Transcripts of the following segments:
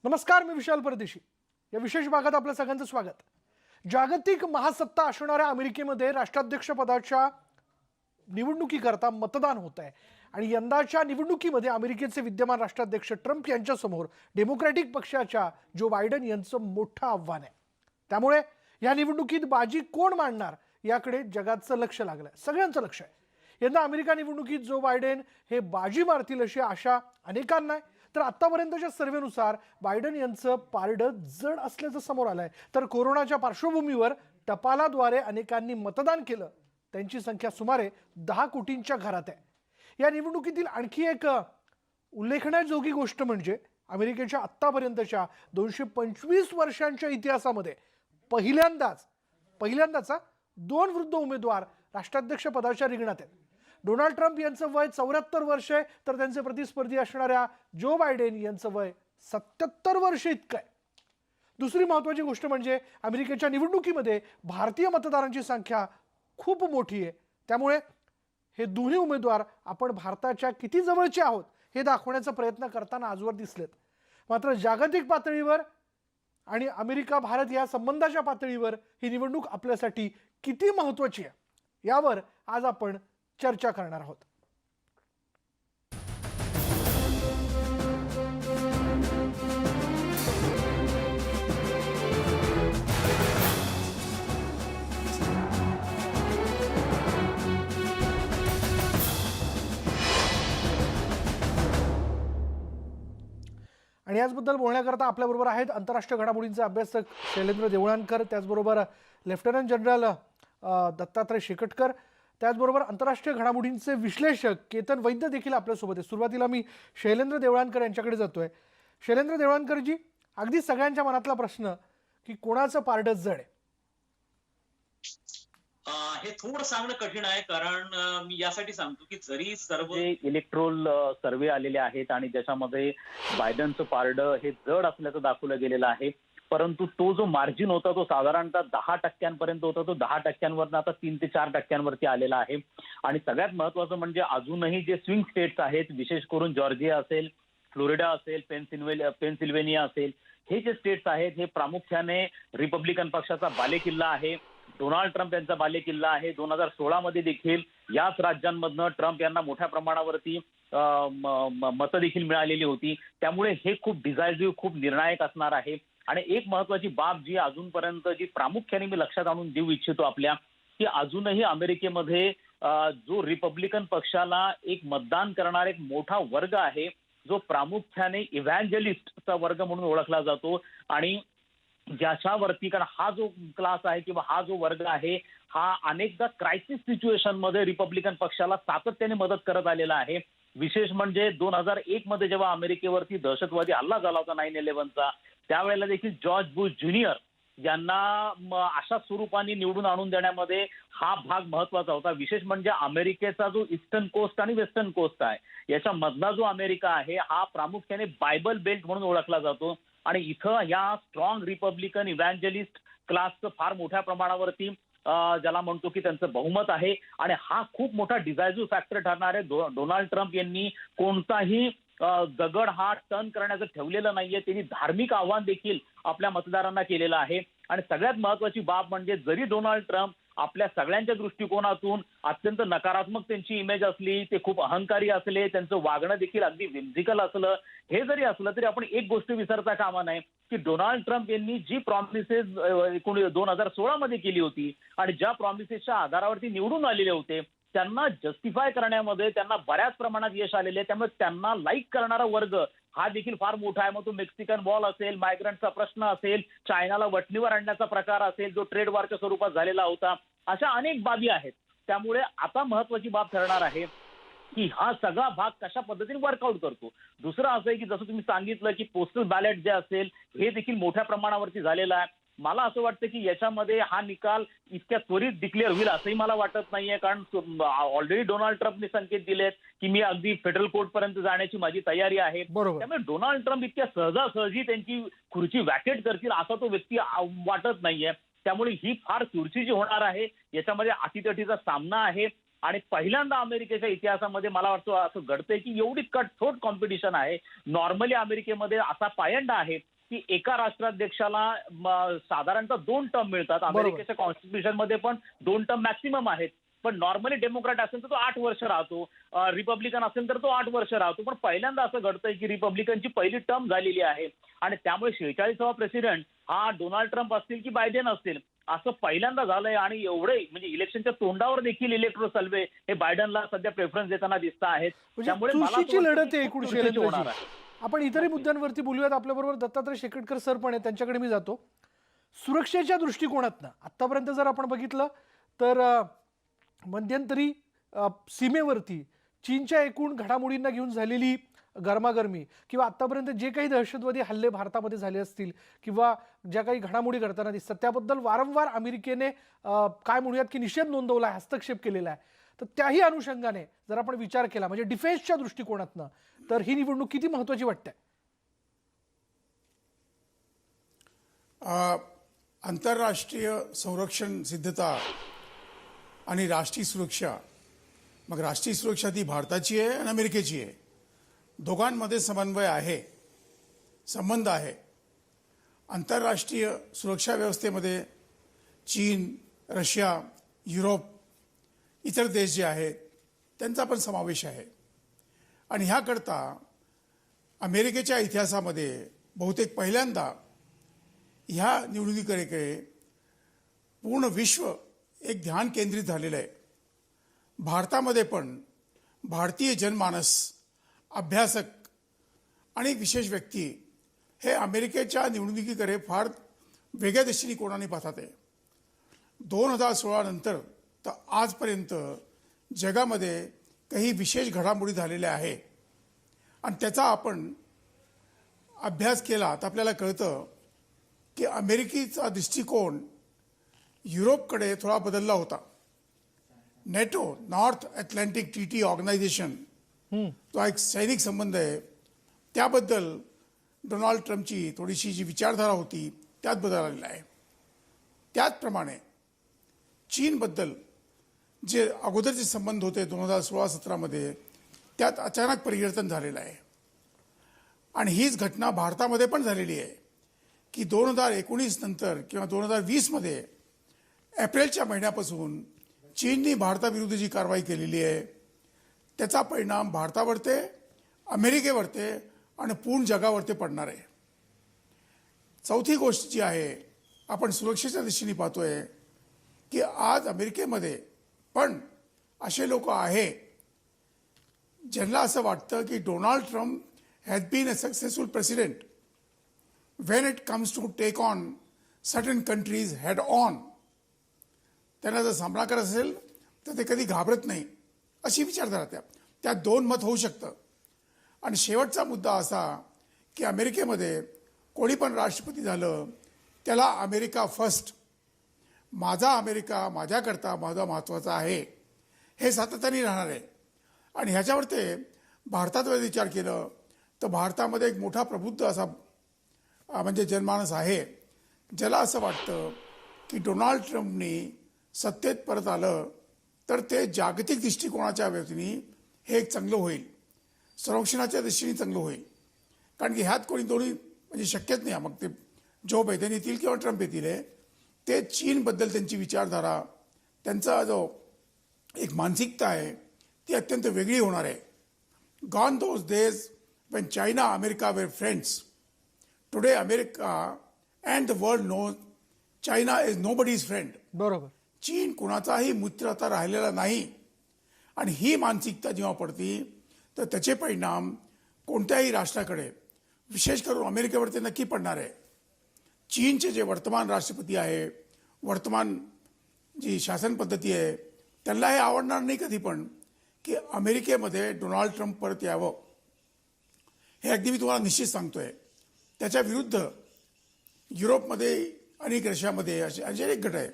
नमस्कार, मी विशाल परदेशी. या विशेष भागात आपल्या सगळ्यांचं स्वागत. जागतिक महासत्ता असणाऱ्या अमेरिकेमध्ये राष्ट्राध्यक्ष पदाच्या निवडणुकीकरता मतदान होत आहे आणि यंदाच्या निवडणुकीमध्ये अमेरिकेचे विद्यमान राष्ट्राध्यक्ष ट्रम्प यांच्यासमोर डेमोक्रॅटिक पक्षाच्या जो बायडन यांचं मोठं आव्हान आहे. त्यामुळे या निवडणुकीत बाजी कोण मांडणार याकडे जगाचं लक्ष लागलंय, सगळ्यांचं लक्ष आहे. यंदा अमेरिका निवडणुकीत जो बायडेन हे बाजी मारतील अशी आशा अनेकांना आहे. तर आतापर्यंतच्या सर्वेनुसार बायडन यांचं पारडं जड असल्याचं समोर आलंय. तर कोरोनाच्या पार्श्वभूमीवर टपालाद्वारे अनेकांनी मतदान केलं. त्यांची संख्या सुमारे 10 कोटींच्या घरात आहे. या निवडणुकीतील आणखी एक उल्लेखण्याजोगी गोष्ट म्हणजे अमेरिकेच्या आतापर्यंतच्या 225 वर्षांच्या इतिहासामध्ये पहिल्यांदाच 2 वृद्ध उमेदवार राष्ट्राध्यक्ष पदाच्या रिंगणात आहेत. डोनाल्ड ट्रम्प यांचं वय 74 वर्ष आहे, तर त्यांचे प्रतिस्पर्धी असणाऱ्या जो बायडेन यांचं वय 77 वर्ष इतकं आहे. दुसरी महत्त्वाची गोष्ट म्हणजे अमेरिकेच्या निवडणुकीमध्ये भारतीय मतदारांची संख्या खूप मोठी आहे. त्यामुळे हे दोन्ही उमेदवार आपण भारताच्या किती जवळचे आहोत हे दाखवण्याचा प्रयत्न करताना आजवर दिसलेत. मात्र जागतिक पातळीवर आणि अमेरिका भारत या संबंधाच्या पातळीवर ही निवडणूक आपल्यासाठी किती महत्त्वाची आहे यावर आज आपण चर्चा करणार आहोत. आणि याचबद्दल बोलण्याकरता आपल्याबरोबर आहेत आंतरराष्ट्रीय घडामोडींचे अभ्यासक शैलेंद्र देवळानकर, त्याचबरोबर लेफ्टनंट जनरल दत्तात्रय शेकटकर, त्याचबरोबर आंतरराष्ट्रीय घडामोडींचे विश्लेषक केतन वैद्य देखील आपल्यासोबत आहे. सुरुवातीला मी शैलेंद्र देवळानकर यांच्याकडे जातोय. शैलेंद्र देवळानकरजी, अगदी सगळ्यांच्या मनातला प्रश्न की कोणाचं पारडं जड आहे? हे थोडं सांगणं कठीण आहे, कारण मी यासाठी सांगतो की जरी सर्व इलेक्ट्रोल सर्वे आलेले आहेत आणि ज्याच्यामध्ये बायडनचं पारडं हे जड असल्याचं दाखवलं गेलेलं आहे, परंतु तो जो मार्जिन होता तो साधारणतः 10% होता, तो 10% आता 3 ते 4% आलेला आहे. आणि सगळ्यात महत्वाचं म्हणजे अजूनही जे स्विंग स्टेट्स आहेत, विशेष करून जॉर्जिया असेल, फ्लोरिडा असेल, पेनसिल्व्हेनिया असेल, हे जे स्टेट्स आहेत हे प्रामुख्याने रिपब्लिकन पक्षाचा बालेकिल्ला आहे. डोनाल्ड ट्रम्प यांचा बालेकिल्ला आहे. 2016 मध्ये देखील याच राज्यांमधनं ट्रम्प यांना मोठ्या प्रमाणावरती मतं देखील मिळालेली होती. त्यामुळे हे खूप डिसायसिव्ह, खूप निर्णायक असणार आहे. आणि एक महत्वाची बाब जी अजूनपर्यंत जी प्रामुख्याने मी लक्षात आणून देऊ इच्छितो आपल्या, की अजूनही अमेरिकेमध्ये जो रिपब्लिकन पक्षाला एक मतदान करणारा एक मोठा वर्ग आहे, जो प्रामुख्याने इव्हॅन्जलिस्टचा वर्ग म्हणून ओळखला जातो. आणि ज्याच्यावरती, कारण हा जो क्लास आहे किंवा हा जो वर्ग आहे हा अनेकदा क्रायसिस सिच्युएशन मध्ये रिपब्लिकन पक्षाला सातत्याने मदत करत आलेला आहे. विशेष म्हणजे 2001 मध्ये जेव्हा अमेरिकेवरती दहशतवादी हल्ला झाला होता 9/11चा, त्यावेळेला देखील जॉर्ज बुश ज्युनियर यांना अशा स्वरूपाने निवडून आणून देण्यामध्ये हा भाग महत्वाचा होता. विशेष म्हणजे अमेरिकेचा जो ईस्टर्न कोस्ट आणि वेस्टर्न कोस्ट आहे याच्या मधला जो अमेरिका आहे हा प्रामुख्याने बायबल बेल्ट म्हणून ओळखला जातो. आणि इथं या स्ट्रॉंग रिपब्लिकन इव्हॅन्जलिस्ट क्लासचं फार मोठ्या प्रमाणावरती ज्याला म्हणतो की त्यांचं बहुमत आहे. आणि हा खूप मोठा डिसायसिव्ह फॅक्टर ठरणार आहे. डोनाल्ड ट्रम्प यांनी कोणताही दगड हा टर्न करण्याचं ठेवलेलं नाहीये. त्यांनी धार्मिक आव्हान देखील आपल्या मतदारांना केलेलं आहे. आणि सगळ्यात महत्वाची बाब म्हणजे जरी डोनाल्ड ट्रम्प आपल्या सगळ्यांच्या दृष्टिकोनातून अत्यंत नकारात्मक त्यांची इमेज असली, ते खूप अहंकारी असले, त्यांचं वागणं देखील अगदी विम्झिकल असलं, हे जरी असलं तरी आपण एक गोष्ट विसरता कामा नये की डोनाल्ड ट्रम्प यांनी जी प्रॉमिसेस 2016 मध्ये केली होती आणि ज्या प्रॉमिसेसच्या आधारावरती निवडून आलेले होते त्यांना जस्टिफाय करण्यामध्ये त्यांना बऱ्याच प्रमाणात यश आलेले आहे. त्यामुळे त्यांना लाईक करणारा वर्ग हा देखील फार मोठा आहे. मग तो मेक्सिकन वॉल असेल, मायग्रंटचा प्रश्न असेल, चायनाला वठणीवर आणण्याचा प्रकार असेल जो ट्रेड वॉरच्या स्वरूपात झालेला होता, अशा अनेक बाबी आहेत. त्यामुळे आता महत्वाची बाब ठरणार आहे की हा सगळा भाग कशा पद्धतीने वर्कआउट करतो. दुसरं असं आहे की जसं तुम्ही सांगितलं की पोस्टल बॅलेट जे असेल हे देखील मोठ्या प्रमाणावरती झालेलं आहे. मला असं वाटतं की याच्यामध्ये हा निकाल इतक्या त्वरित डिक्लेअर होईल असंही मला वाटत नाहीये, कारण ऑलरेडी डोनाल्ड ट्रम्पने संकेत दिलेत की मी अगदी फेडरल कोर्ट पर्यंत जाण्याची माझी तयारी आहे. त्यामुळे डोनाल्ड ट्रम्प इतक्या सहजासहजी त्यांची खुर्ची वॅकेट करतील असा तो व्यक्ती वाटत नाहीये. त्यामुळे ही फार चुरशी जी होणार आहे याच्यामध्ये अटीतटीचा सामना आहे. आणि पहिल्यांदा अमेरिकेच्या इतिहासामध्ये मला वाटतं असं घडतंय की एवढी कटथोट कॉम्पिटिशन आहे. नॉर्मली अमेरिकेमध्ये असा पायंडा आहे की एका राष्ट्राध्यक्षाला साधारणतः 2 टर्म मिळतात. अमेरिकेच्या कॉन्स्टिट्यूशन मध्ये पण 2 टर्म मॅक्सिमम आहेत. पण नॉर्मली डेमोक्रॅट असेल तर तो 8 वर्ष राहतो, रिपब्लिकन असेल तर तो 8 वर्ष राहतो. पण पहिल्यांदा असं घडतंय की रिपब्लिकनची पहिली टर्म झालेली आहे आणि त्यामुळे 46वा प्रेसिडेंट हा डोनाल्ड ट्रम्प असतील की बायडेन असतील असं पहिल्यांदा झालंय. आणि एवढे म्हणजे इलेक्शनच्या तोंडावर देखील इलेक्ट्रो सर्व्हे हे बायडनला सध्या प्रेफरन्स देताना दिसत आहेत. त्यामुळे चुरशीची लढत आहे एकूण शैलेंद्रजी. आपण इतरही मुद्द्यांवरती बोलूयात. आपल्याबरोबर दत्तात्रय शेकटकर सर पण आहेत, त्यांच्याकडे मी जातो. सुरक्षेच्या दृष्टिकोनातनं आतापर्यंत जर आपण बघितलं तर मध्यंतरी सीमेवरती चीनच्या एकूण घडामोडींना घेऊन झालेली गरमागरमी किंवा आतापर्यंत जे काही दहशतवादी हल्ले भारतामध्ये झाले असतील किंवा ज्या काही घडामोडी घडताना दिसतात त्याबद्दल वारंवार अमेरिकेने काय म्हणूयात की निषेध नोंदवला आहे, हस्तक्षेप केलेला आहे. तर त्याही अनुषंगाने जर आपण विचार केला म्हणजे डिफेन्सच्या दृष्टिकोनातनं तर ही निवडणूक किती महत्वाची वाटते? आंतरराष्ट्रीय संरक्षण सिद्धता आणि राष्ट्रीय सुरक्षा, मग राष्ट्रीय सुरक्षा ती भारताची आहे आणि अमेरिकेची आहे. दोघांमध्ये समन्वय आहे, संबंध आहे. आंतरराष्ट्रीय सुरक्षा व्यवस्थेमध्ये चीन, रशिया, युरोप, इतर देश जे आहेत त्यांचा पण समावेश आहे. आणि ह्याकरता अमेरिकेच्या इतिहासामध्ये बहुतेक पहिल्यांदा ह्या निवडणुकीकडे पूर्ण विश्व एक ध्यान केंद्रित झालेलं आहे. भारतामध्ये पण भारतीय जनमानस, अभ्यासक आणि विशेष व्यक्ती हे अमेरिकेच्या निवडणुकीकडे फार वेगळ्या दृष्टिकोनाने पाहतात आहे. 2016 नंतर तर आजपर्यंत जगामध्ये काही विशेष घडामोडी झालेल्या आहे आणि त्याचा आपण अभ्यास केला तर आपल्याला कळतं की अमेरिकेचा दृष्टिकोन युरोपकडे थोडा बदलला होता. NATO, North Atlantic Treaty Organization, तो एक सैनिक संबंध आहे, त्याबद्दल डोनाल्ड ट्रम्पची थोडीशी जी विचारधारा होती त्यात बदल आलेला आहे. त्याचप्रमाणे चीनबद्दल जे अगोदरचे संबंध होते 2016-17 मध्ये त्यात अचानक परिवर्तन झालेलं आहे. आणि हीच घटना भारतामध्ये पण झालेली आहे की 2019 नंतर किंवा 2020 मध्ये एप्रिलच्या महिन्यापासून चीननी भारताविरुद्ध जी कारवाई केलेली आहे त्याचा परिणाम भारतावरते, अमेरिकेवरते आणि पूर्ण जगावरती पडणार आहे. चौथी गोष्ट जी आहे आपण सुरक्षेच्या दृष्टीने पाहतोय की आज अमेरिकेमध्ये पण असे लोक आहे ज्यांना असं वाटतं की Donald Trump has been a successful president when it comes to take on certain countries head on. त्यांना जर सामना करत असेल तर ते कधी घाबरत नाही अशी विचारधारा त्यात 2 मत होऊ शकतं. आणि शेवटचा मुद्दा असा की अमेरिकेमध्ये कोणी पण राष्ट्रपती झालं त्याला अमेरिका फर्स्ट, माझा अमेरिका माझ्याकरता माझा महत्त्वाचा आहे हे सातत्याने राहणार आहे. आणि ह्याच्यावर ते भारतात जर विचार केलं तर भारतामध्ये एक मोठा प्रबुद्ध असा म्हणजे जनमानस आहे ज्याला असं वाटतं की डोनाल्ड ट्रम्पनी सत्तेत परत आलं तर ते जागतिक दृष्टिकोनाच्या व्यक्तीने हे एक चांगलं होईल, संरक्षणाच्या दृष्टीने चांगलं होईल. कारण की ह्यात कोणी दोन्ही म्हणजे शक्यच नाही. मग ते जो बायडेन येतील किंवा ट्रम्प येतील ते चीनबद्दल त्यांची विचारधारा, त्यांचा जो एक मानसिकता आहे ती अत्यंत वेगळी होणार आहे. Gone those days when China, America were friends. Today America and the world knows China is nobody's friend. बरोबर. चीन कुणाचाही मित्र आता राहिलेला नाही. आणि ही मानसिकता जेव्हा पडती तर त्याचे परिणाम कोणत्याही राष्ट्राकडे, विशेष करून अमेरिकेवरती नक्की पडणार आहे. चीनचे जे वर्तमान राष्ट्रपती आहे, वर्तमान जी शासन पद्धती आहे त्यांना हे आवडणार नाही कधी पण की अमेरिकेमध्ये डोनाल्ड ट्रम्प परत यावं. हे अगदी मी तुम्हाला निश्चित सांगतोय. त्याच्या विरुद्ध युरोपमध्ये आणि रशियामध्ये असे अनेक गट आहे.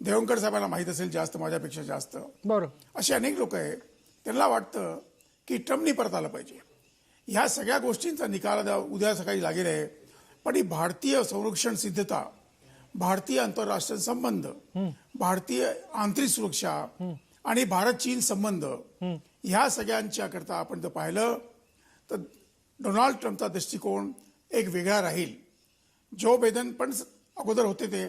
देवंकर साहेबांना माहीत असेल जास्त, माझ्यापेक्षा जास्त. बरोबर. असे अनेक लोक आहेत त्यांना वाटतं की ट्रम्पनी परत आलं पाहिजे. ह्या सगळ्या गोष्टींचा निकाल उद्या सकाळी लागेल आहे. पण ही भारतीय संरक्षण सिद्धता, भारतीय आंतरराष्ट्रीय संबंध, भारतीय आंतरिक सुरक्षा आणि भारत चीन संबंध ह्या सगळ्यांच्या करता आपण जर पाहिलं तर डोनाल्ड ट्रम्पचा दृष्टिकोन एक वेगळा राहील. जो बायडन पण अगोदर होते ते,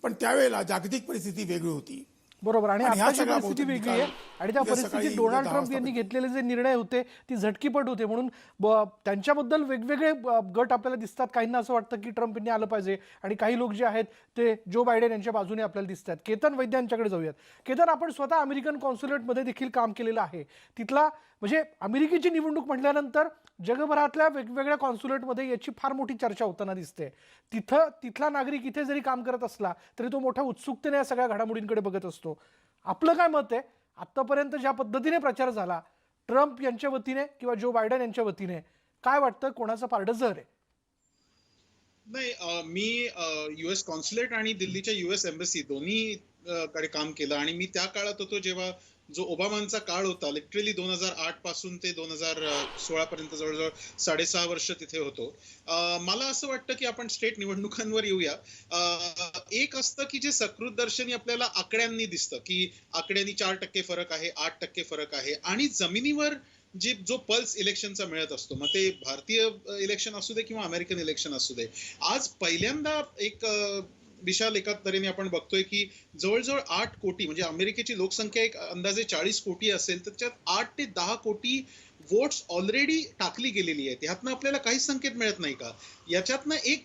पण त्यावेळेला जागतिक परिस्थिती वेगळी होती. बरोबर. आणि आणि ह्या आताची सगळ्या परिस्थिती बहुतेक वेगळी आहे निकाल आणि त्या उद्या परिस्थितीत सकाळी डोनाल्ड उद्या ट्रम्प 10 यांनी वाजता घेतलेले जे निर्णय होते ती झटकीपट होते. म्हणून त्यांच्याबद्दल वेगवेगळे गट आपल्याला दिसतात. काहींना असं वाटतं की ट्रम्प यांनी आलं पाहिजे आणि काही लोक जे आहेत ते जो बायडेन यांच्या बाजूने आपल्याला दिसतात. केतन वैद्य यांच्याकडे जाऊयात. केतन, आपण स्वतः अमेरिकन कॉन्सुलेटमध्ये देखील काम केलेलं आहे. तिथला म्हणजे अमेरिकेची निवडणूक म्हटल्यानंतर जगभरातल्या वेगवेगळ्या कॉन्सुलेटमध्ये याची फार मोठी चर्चा होताना दिसते. तिथला नागरिक इथे जरी काम करत असला तरी तो मोठ्या उत्सुकतेने या सगळ्या घडामोडींकडे बघत असतो. आपलं काय मत आहे, आतापर्यंत ज्या पद्धतीने प्रचार झाला ट्रम्प यांच्या वतीने किंवा जो बायडन यांच्या वतीने, काय वाटतं कोणाचं पारडं जर आहे? नाही, मी US कॉन्सुलेट आणि दिल्लीच्या US एम्बसी दोन्ही कडे काम केलं आणि मी त्या काळात होतो जेव्हा जो ओबामांचा काळ होता, लिटरली 2008 पासून ते 2016 पर्यंत जवळजवळ 6.5 वर्ष तिथे होतो. मला असं वाटतं की आपण स्टेट निवडणुकांवर येऊया. एक असतं की जे सकृतदर्शनी आपल्याला आकड्यांनी दिसतं की आकड्यांनी 4% फरक आहे, 8% फरक आहे आणि जमिनीवर जो पल्स इलेक्शनचा मिळत असतो, मग ते भारतीय इलेक्शन असू दे किंवा अमेरिकन इलेक्शन असू दे, आज पहिल्यांदा एक विशाल एका तऱ्हेने आपण बघतोय की जवळजवळ 8 कोटी म्हणजे अमेरिकेची लोकसंख्या एक अंदाजे 40 कोटी असेल तर त्याच्यात 8 ते 10 कोटी वोट्स ऑलरेडी टाकली गेलेली आहेत. ह्यातनं आपल्याला काही संकेत मिळत नाही का? याच्यातनं एक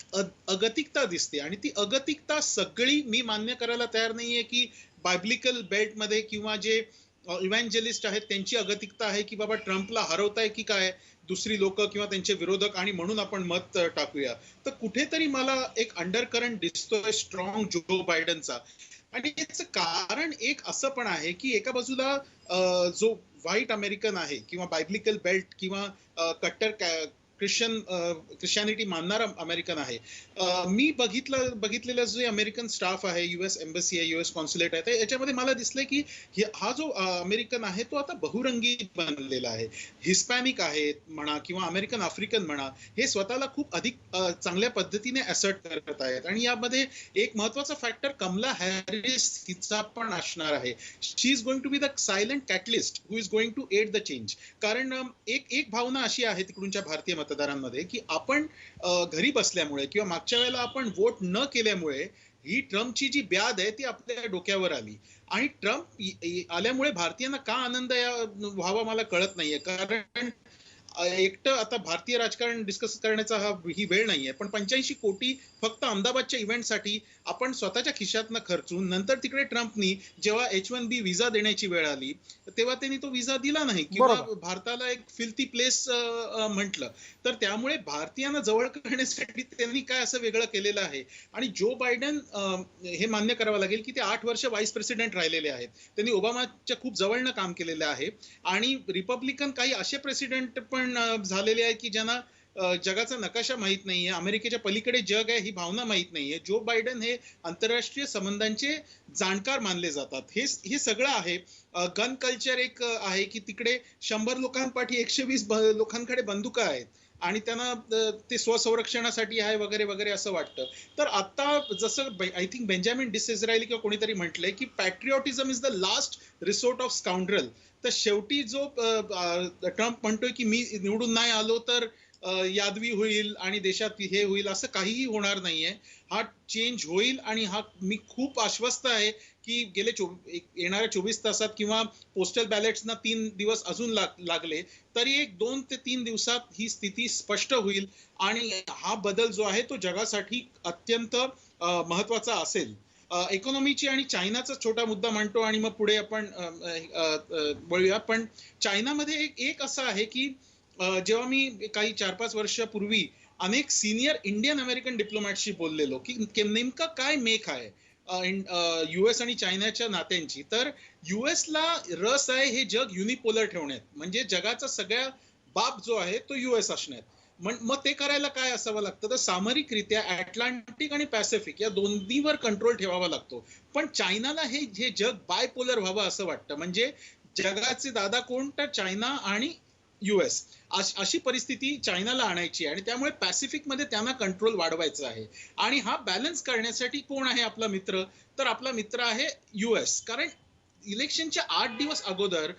अगतिकता दिसते आणि ती अगतिकता सगळी मी मान्य करायला तयार नाहीये की बायब्लिकल बेल्टमध्ये किंवा जे इव्हॅन्जलिस्ट आहेत त्यांची अगतिकता आहे की बाबा ट्रम्पला हरवताय की काय दुसरी लोक किंवा त्यांचे विरोधक आणि म्हणून आपण मत टाकूया. तर कुठेतरी मला एक अंडरकरंट दिसतोय स्ट्रॉंग जो बायडनचा. आणि याचं कारण एक असं पण आहे की एका बाजूला जो व्हाईट अमेरिकन आहे किंवा बायब्लिकल बेल्ट किंवा कट्टर ख्रिश्चॅनिटी मानणारा अमेरिकन आहे. मी बघितलेला जो अमेरिकन स्टाफ आहे, US एम्बसी आहे, US कॉन्सुलेट आहे, याच्यामध्ये मला दिसलंय की हा जो अमेरिकन आहे तो आता बहुरंगी बनलेला आहे. हिस्पॅनिक आहेत म्हणा किंवा अमेरिकन आफ्रिकन म्हणा, हे स्वतःला खूप अधिक चांगल्या पद्धतीने असर्ट करत आहेत. आणि यामध्ये एक महत्वाचा फॅक्टर कमला हॅरिस हिचा पण असणार आहे. She is going to be the silent catalyst who is going to aid the change. कारण एक भावना अशी आहे तिकडूनच्या भारतीय मतदारांमध्ये की आपण घरी बसल्यामुळे किंवा मागच्या वेळेला आपण वोट न केल्यामुळे ही ट्रम्पची जी ब्याद आहे ती आपल्या डोक्यावर आली. आणि ट्रम्प आल्यामुळे भारतीयांना का आनंद व्हावा मला कळत नाहीये. कारण एकटं आता भारतीय राजकारण डिस्कस करण्याचा ही वेळ नाहीये. पण 85 कोटी फक्त अहमदाबादच्या इव्हेंटसाठी आपण स्वतःच्या खिशातनं खर्चून नंतर तिकडे ट्रम्पनी जेव्हा H1B व्हिसा देण्याची वेळ आली तेव्हा त्यांनी तो व्हिसा दिला नाही किंवा भारताला एक फिल्थी प्लेस म्हटलं. तर त्यामुळे भारतीयांना जवळ करण्यासाठी त्यांनी काय असं वेगळं केलेलं आहे. आणि जो बायडन हे मान्य करावं लागेल की ते 8 वर्ष व्हाईस प्रेसिडेंट राहिलेले आहेत. त्यांनी ओबामाच्या खूप जवळनं काम केलेलं आहे. आणि रिपब्लिकन काही असे प्रेसिडेंट पण झालेले आहेत की ज्यांना जगाचा नकाशा माहित नाहीये, अमेरिकेच्या पलीकडे जग आहे ही भावना माहित नाहीये. जो बायडन हे आंतरराष्ट्रीय संबंधांचे जाणकार मानले जातात. हे सगळं आहे. गन कल्चर एक आहे की तिकडे 100 लोकांपाठी 120 लोकांकडे बंदुका आहेत आणि त्यांना ते स्वसंरक्षणासाठी आहे वगैरे वगैरे असं वाटतं. तर आता जसं आय थिंक बेंजामिन डिसइस्रायली किंवा कोणीतरी म्हटलंय की patriotism is the last resort of scoundrel. तर शेवटी जो ट्रम्प म्हणतोय की मी निवडून नाही आलो तर यादवी होईल आणि देशात हे होईल, असं काहीही होणार नाहीये. हा चेंज होईल आणि हा मी खूप आश्वस्त आहे की गेले येणाऱ्या 24 तासात किंवा पोस्टल बॅलेट्सना 3 दिवस अजून लागले तरी एक 2 ते 3 दिवसात ही स्थिती स्पष्ट होईल आणि हा बदल जो आहे तो जगासाठी अत्यंत महत्वाचा असेल. इकॉनॉमीची आणि चायनाचा छोटा मुद्दा मांडतो आणि मग पुढे आपण वळूया. पण चायनामध्ये एक असं आहे की जेव्हा मी काही 4-5 वर्षापूर्वी अनेक सिनियर इंडियन अमेरिकन डिप्लोमॅटशी बोललेलो की नेमका काय मेक आहे US आणि चायनाच्या नात्यांची. तर US ला रस आहे हे जग युनिपोलर ठेवण्यात, म्हणजे जगाचा सगळ्या बाप जो आहे तो US असण्यात. मग ते करायला काय असावं लागतं तर सामरिकरित्या अटलांटिक आणि पॅसिफिक या दोन्हीवर कंट्रोल ठेवावा लागतो. पण चायनाला हे जग बायपोलर व्हावं असं वाटतं. म्हणजे जगाचे दादा कोण तर चायना आणि US अशी परिस्थिती चायनाला आणायची आणि त्यामुळे पॅसिफिक मध्ये त्यांना कंट्रोल वाढवायचा आहे. आणि हा बॅलन्स करण्यासाठी कोण आहे आपला मित्र तर आपला मित्र आहे US. कारण इलेक्शनच्या 8 दिवस अगोदर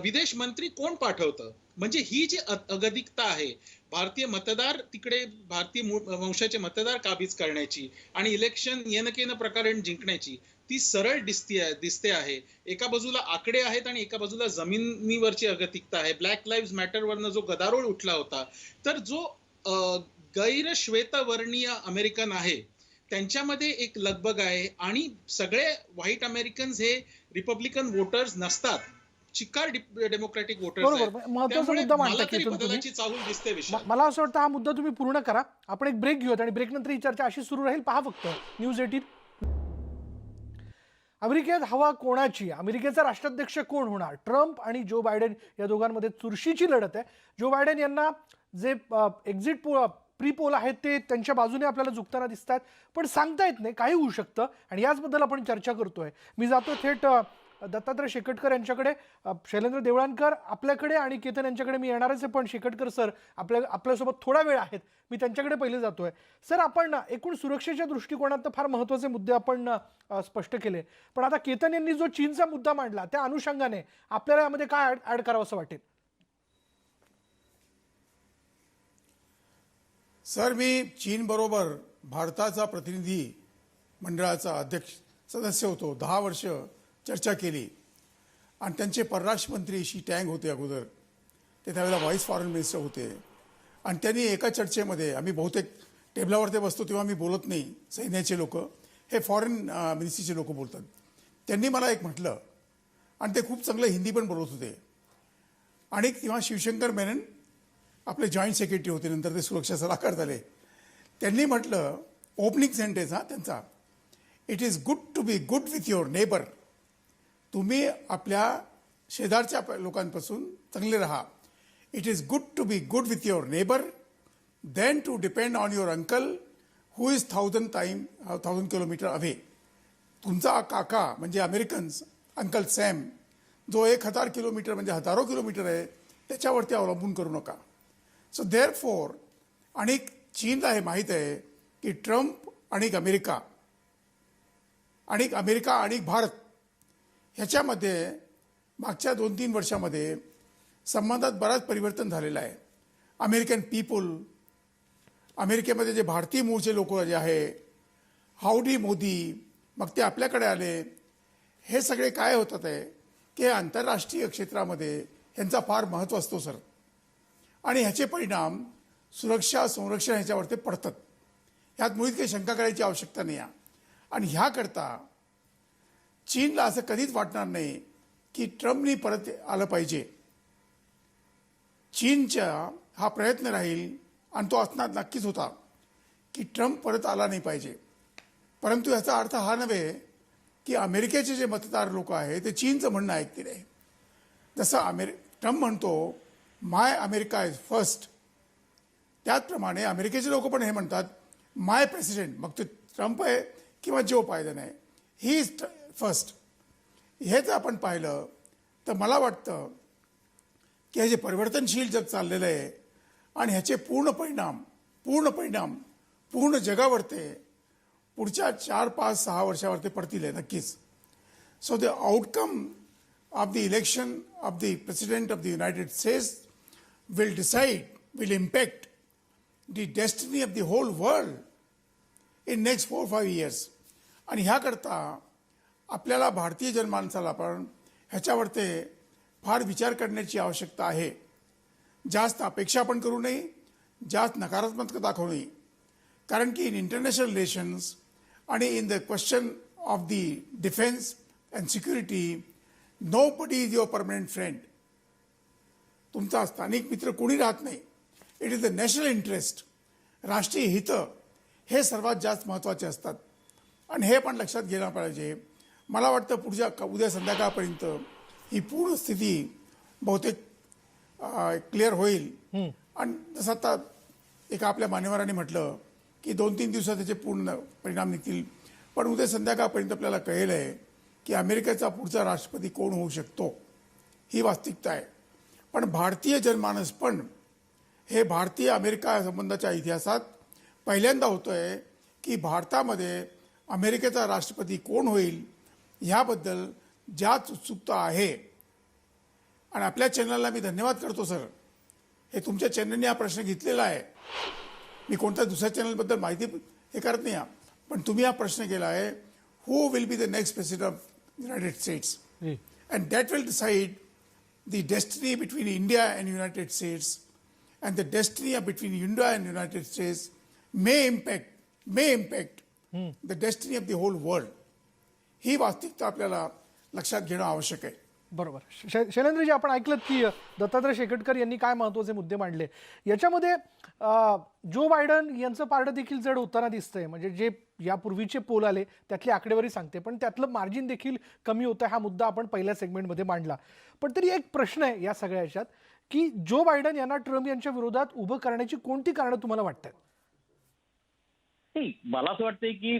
विदेश मंत्री कोण पाठवतं? म्हणजे ही जी अगतिकता आहे, भारतीय मतदार तिकडे भारतीय वंशाचे मतदार काबीज करण्याची आणि इलेक्शन येणं प्रकारे जिंकण्याची ती सरळ दिसते आहे. एका बाजूला आकडे आहेत आणि एका बाजूला जमिनीवरची अगतिकता आहे. ब्लॅक लाईव्ह मॅटर वरनं जो गदारोळ उठला होता, तर जो गैर श्वेतवर्णीय अमेरिकन आहे त्यांच्यामध्ये एक लगबग आहे आणि सगळे व्हाईट अमेरिकन्स हे रिपब्लिकन वोटर्स नसतात, चिक्कार डेमोक्रॅटिक वोटर्स बरोबर. आहेत. महत्त्वाचा त्यामुळे मुद्दा मला मांडता तरी केतन तुम्ही. बदलाची चाहूल दिसते विशाल. मला असं वाटतं हा मुद्दा तुम्ही पूर्ण करा. आपण एक ब्रेक घेऊयात आणि ब्रेक नंतर ही चर्चा अशी सुरू राहील. पहा फक्त न्यूज 18. अमेरिकेत हवा कोणाची? अमेरिकेचा राष्ट्राध्यक्ष कोण होणार? ट्रम्प आणि जो बायडेन या दोघांमध्ये चुरशीची लढत आहे. जो बायडेन यांना जे एक्झिट प्री पोल आहेत ते त्यांच्या बाजूने आपल्याला झुकताना दिसतात, पण सांगता येत नाही, काही होऊ शकतं आणि याचबद्दल आपण चर्चा करतोय. मी जातो थेट दत्तात्रय शेकटकर यांच्याकडे. शैलेंद्र देवळानकर आपल्याकडे आणि केतन यांच्याकडे मी येणारच आहे, पण शेकटकर सर आपल्यासोबत थोडा वेळ आहेत, मी त्यांच्याकडे पहिले जातोय. सर, आपण एकूण सुरक्षेच्या दृष्टिकोनात फार महत्त्वाचे मुद्दे आपण स्पष्ट केले, पण आता केतन यांनी जो चीनचा मुद्दा मांडला त्या अनुषंगाने आपल्याला यामध्ये काय ऍड करावं असं वाटेल? सर, मी चीनबरोबर भारताचा प्रतिनिधी मंडळाचा अध्यक्ष सदस्य होतो. 10 वर्ष चर्चा केली आणि त्यांचे परराष्ट्र मंत्री शी टँग होते अगोदर, ते त्यावेळेला व्हाईस फॉरेन मिनिस्टर होते. आणि त्यांनी एका चर्चेमध्ये, आम्ही बहुतेक टेबलावर ते बसतो तेव्हा मी बोलत नाही, सैन्याचे लोक, हे फॉरेन मिनिस्ट्रीचे लोक बोलतात. त्यांनी मला एक म्हटलं आणि ते खूप चांगलं हिंदी पण बोलत होते. आणि तेव्हा शिवशंकर मेनन आपले जॉईंट सेक्रेटरी होते, नंतर ते सुरक्षा सल्लागार झाले. त्यांनी म्हटलं, ओपनिंग सेंटेन्स त्यांचा, it is good to be good with your neighbour. तुम्ही आपल्या शेजारच्या लोकांपासून चांगले राहा. It is good to be good with your neighbour than to depend on your uncle who is 1000 kilometre away. तुमचा काका म्हणजे अमेरिकन्स, अंकल सॅम, जो 1000 किलोमीटर म्हणजे हजारो किलोमीटर आहे, त्याच्यावरती अवलंबून करू नका. सो देअर फोर, आणि चीनला हे माहीत आहे की ट्रम्प आणि अमेरिका आणि भारत ह्याच्यामध्ये मागच्या 2-3 वर्षामध्ये संबंधात बराच परिवर्तन झालेलं आहे. अमेरिकन पीपल, अमेरिकेमध्ये जे भारतीय मूळचे लोक जे आहे, हाऊडी मोदी, मग ते आपल्याकडे आले, हे सगळे काय होतात आहे की आंतरराष्ट्रीय क्षेत्रामध्ये ह्यांचा फार महत्त्व असतो सर. आणि ह्याचे परिणाम सुरक्षा संरक्षण ह्याच्यावरती पडतात. ह्यात मुळीच काही शंका करायची आवश्यकता नाही आहे. आणि ह्याकरता चीनला असं कधीच वाटणार नाही की ट्रम्पनी परत आलं पाहिजे. चीनचा हा प्रयत्न राहील आणि तो असणार नक्कीच होता की ट्रम्प परत आला नाही पाहिजे. परंतु ह्याचा अर्थ हा नव्हे की अमेरिकेचे जे मतदार लोक आहेत ते चीनचं म्हणणं ऐकतील आहे. जसं ट्रम्प म्हणतो माय अमेरिका इज फर्स्ट, त्याचप्रमाणे अमेरिकेचे लोक पण हे म्हणतात माय प्रेसिडेंट, मग ते ट्रम्प आहे किंवा जो बायडन आहे, ही इज फर्स्ट. हे जर आपण पाहिलं तर मला वाटतं की हे जे परिवर्तनशील जग चाललेलं आहे आणि ह्याचे पूर्ण परिणाम पूर्ण जगावरती पुढच्या 4, 5, 6 वर्षावरती पडतील आहे नक्कीच. So the outcome of the election of the President of the United States will impact the destiny of the whole world in next 4-5 years. आणि ह्याकरता आपल्याला भारतीय जनमानसाला पण ह्याच्यावरती फार विचार करण्याची आवश्यकता आहे. जास्त अपेक्षा पण करू नये, जास्त नकारात्मक दाखवू नये. कारण की इन इंटरनॅशनल रिलेशन्स आणि in the question of the defence and security, nobody is your permanent friend. तुमचा स्थानिक मित्र कोणी राहत नाही. It is the national interest, राष्ट्रीय हित हे सर्वात जास्त महत्त्वाचे असतात. आणि हे पण लक्षात घेणं पाहिजे. मला वाटतं उद्या संध्याकाळपर्यंत ही पूर्ण स्थिती बहुतेक क्लिअर होईल. आणि जसं आता एका आपल्या मान्यवरांनी म्हटलं की 2-3 दिवसात त्याचे पूर्ण परिणाम निघतील. पण उद्या संध्याकाळपर्यंत आपल्याला कळेल आहे की अमेरिकेचा पुढचा राष्ट्रपती कोण होऊ शकतो, ही वास्तविकता आहे. पण भारतीय जनमानस पण हे भारतीय अमेरिका संबंधाच्या इतिहासात पहिल्यांदा होतोय की भारतामध्ये अमेरिकेचा राष्ट्रपती कोण होईल ह्याबद्दल ज्याच उत्सुकता आहे. आणि आपल्या चॅनलला मी धन्यवाद करतो सर. हे तुमच्या चॅनलने हा प्रश्न घेतलेला आहे. मी कोणत्या दुसऱ्या चॅनलबद्दल माहिती हे करत नाही. पण तुम्ही हा प्रश्न केला आहे, who will be the next president of United states, and that will decide the destiny between India and United States, and the destiny between India and United States may impact the destiny of the whole world. ही वास्तविकता आपल्याला लक्षात घेणं आवश्यक आहे. बरोबर. शैलेंद्रजी, आपण ऐकलं की दत्तात्रय शेकटकर यांनी काय महत्त्वाचे मुद्दे मांडले. याच्यामध्ये जो बायडन यांचं पारडं देखील जड होताना दिसतंय. म्हणजे जे यापूर्वीचे पोल आले त्यातली आकडेवारी सांगते, पण त्यातलं मार्जिन देखील कमी होतं. हा मुद्दा आपण पहिल्या सेगमेंटमध्ये मांडला. पण तरी एक प्रश्न आहे या सगळ्या ह्याच्यात, की जो बायडन यांना ट्रम्प यांच्या विरोधात उभं करण्याची कोणती कारणं तुम्हाला वाटतात? नाही, मला असं वाटतंय की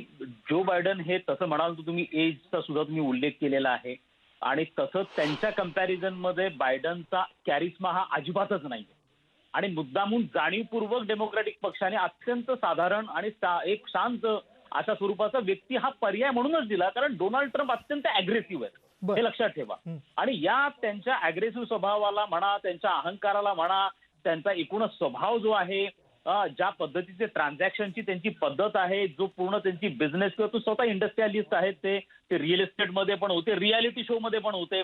जो बायडन हे तसं म्हणाल तर तुम्ही एजचा सुद्धा तुम्ही उल्लेख केलेला आहे. आणि तसंच त्यांच्या कंपॅरिझन मध्ये बायडनचा कॅरिस्मा हा अजिबातच नाही. आणि मुद्दामून जाणीवपूर्वक डेमोक्रॅटिक पक्षाने अत्यंत साधारण आणि एक शांत अशा स्वरूपाचा व्यक्ती हा पर्याय म्हणूनच दिला, कारण डोनाल्ड ट्रम्प अत्यंत अग्रेसिव्ह आहेत, हे लक्षात ठेवा. आणि या त्यांच्या अग्रेसिव्ह स्वभावाला म्हणा, त्यांच्या अहंकाराला म्हणा, त्यांचा एकूणच स्वभाव जो आहे, ज्या पद्धतीचे ट्रान्झॅक्शनची त्यांची पद्धत आहे, जो पूर्ण त्यांची बिझनेस किंवा तो स्वतः इंडस्ट्रियलिस्ट आहेत, ते रिअल एस्टेटमध्ये पण होते, रियालिटी शो मध्ये पण होते,